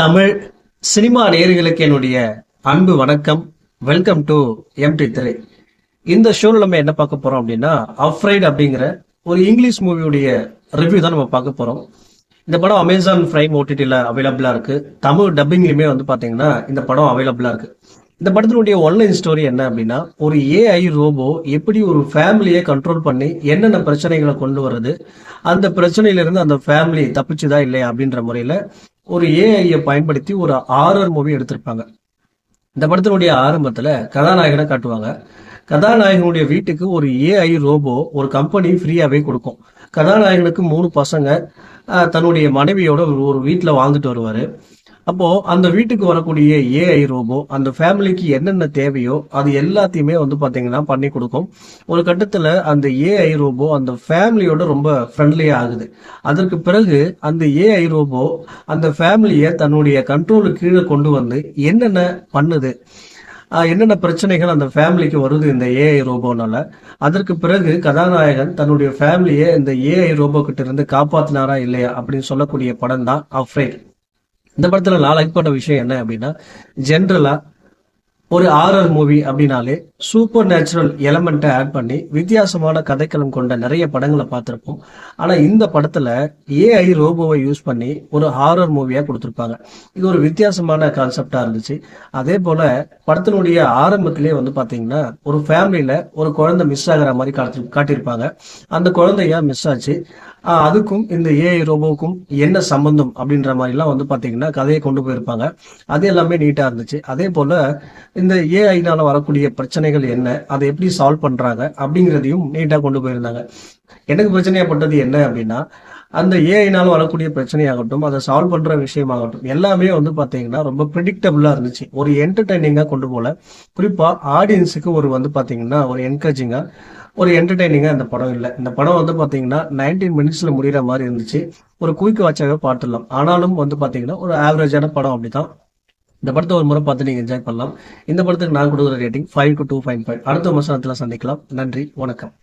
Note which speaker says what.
Speaker 1: Tamil cinema நேயர்களுக்கு என்னுடைய அன்பு வணக்கம். Welcome to MT3. இந்த ஷோல நம்ம என்ன பார்க்க போறோம் அப்படின்னா, அஃப்ரைட் அப்படிங்கிற ஒரு இங்கிலீஷ் மூவியுடைய ரிவ்யூ தான் நம்ம பார்க்க போறோம். இந்த படம் அமேசான் பிரைம் OTTல அவைலபிளா இருக்கு. தமிழ் டப்பிங்லயுமே பாத்தீங்கன்னா இந்த படம் அவைலபிளா இருக்கு. இந்த படத்தினுடைய ஒன்லைன் ஸ்டோரி என்ன அப்படின்னா, ஒரு AI ரோபோ எப்படி ஒரு ஃபேமிலியை கண்ட்ரோல் பண்ணி என்னென்ன பிரச்சனைகளை கொண்டு வருது, அந்த பிரச்சனையிலிருந்து அந்த ஃபேமிலி தப்பிச்சுதா இல்லையா அப்படின்ற முறையில ஒரு ஏஐயை பயன்படுத்தி ஒரு ஹாரர் மூவி எடுத்திருப்பாங்க. இந்த படத்தினுடைய ஆரம்பத்துல கதாநாயகனை காட்டுவாங்க. கதாநாயகனுடைய வீட்டுக்கு ஒரு ஏஐ ரோபோ ஒரு கம்பெனி ஃப்ரீயாவே கொடுக்கும். கதாநாயகனுக்கு 3 பசங்க, தன்னுடைய மனைவியோட ஒரு வீட்டுல வாழ்ந்துட்டு வருவாரு. அப்போ அந்த வீட்டுக்கு வரக்கூடிய ஏஐ ரோபோ அந்த ஃபேமிலிக்கு என்னென்ன தேவையோ அது எல்லாத்தையுமே பாத்தீங்கன்னா பண்ணி கொடுக்கும். ஒரு கட்டத்துல அந்த ஏஐ ரோபோ அந்த ஃபேமிலியோட ரொம்ப ஃப்ரெண்ட்லியா ஆகுது. அதற்கு பிறகு அந்த ஏஐ ரோபோ அந்த ஃபேமிலியை தன்னுடைய கண்ட்ரோலுக்கு கீழே கொண்டு வந்து என்னென்ன பண்ணுது, என்னென்ன பிரச்சனைகள் அந்த ஃபேமிலிக்கு வருது இந்த ஏஐ ரோபோனால. அதற்கு பிறகு கதாநாயகன் தன்னுடைய ஃபேமிலியை இந்த ஏஐ ரோபோ கிட்ட இருந்து காப்பாத்தினாரா இல்லையா அப்படின்னு சொல்லக்கூடிய படம் தான் அஃப்ரைட். இந்த படத்துல நான் லைக் பண்ண விஷயம் என்ன அப்படின்னா, ஜென்ரலா ஒரு ஹாரர் மூவி அப்படின்னாலே சூப்பர் நேச்சுரல் எலமெண்ட்டை ஆட் பண்ணி வித்தியாசமான கதைக்களம் கொண்ட நிறைய படங்களை பார்த்துருப்போம். ஆனா இந்த படத்துல ஏஐ ரோபோவை யூஸ் பண்ணி ஒரு ஹாரர் மூவியா கொடுத்துருப்பாங்க. இது ஒரு வித்தியாசமான கான்செப்டா இருந்துச்சு. அதே போல படத்தினுடைய ஆரம்பத்திலே பாத்தீங்கன்னா ஒரு ஃபேமிலியில ஒரு குழந்தை மிஸ் ஆகிற மாதிரி காட்டியிருப்பாங்க. அந்த குழந்தைய மிஸ் ஆச்சு. அதுக்கும் இந்த ஏஐ ரோபோவுக்கும் என்ன சம்பந்தம் அப்படின்ற மாதிரிலாம் பாத்தீங்கன்னா கதையை கொண்டு போயிருப்பாங்க. அது எல்லாமே நீட்டா இருந்துச்சு. அதே போல இந்த ஏஐனால வரக்கூடிய பிரச்சனைகள் என்ன, அதை எப்படி சால்வ் பண்றாங்க அப்படிங்கிறதையும் நீட்டா கொண்டு போயிருந்தாங்க. எனக்கு பிரச்சனையாப்பட்டது என்ன அப்படின்னா, அந்த ஏஐனால வரக்கூடிய பிரச்சனையாகட்டும், அதை சால்வ் பண்ற விஷயமாகட்டும் எல்லாமே பாத்தீங்கன்னா ரொம்ப ப்ரிடிக்டபிளா இருந்துச்சு. ஒரு என்டர்டைனிங்கா கொண்டு போல. குறிப்பா ஆடியன்ஸுக்கு ஒரு பாத்தீங்கன்னா ஒரு என்கரேஜிங்கா ஒரு என்டர்டைனிங்கா இந்த படம் இல்லை. இந்த படம் பாத்தீங்கன்னா 19 மினிட்ஸ்ல முடிகிற மாதிரி இருந்துச்சு. ஒரு குயிக் வாட்சாகவே பார்த்துடலாம். ஆனாலும் பாத்தீங்கன்னா ஒரு ஆவரேஜான படம் அப்படிதான். இந்த படத்தை ஒரு முறை பார்த்து நீங்க என்ஜாய் பண்ணலாம். இந்த படத்துக்கு நான் கொடுக்குற ரேட்டிங் 5 to 2.5. அடுத்த விமர்சனத்துல சந்திக்கலாம். நன்றி, வணக்கம்.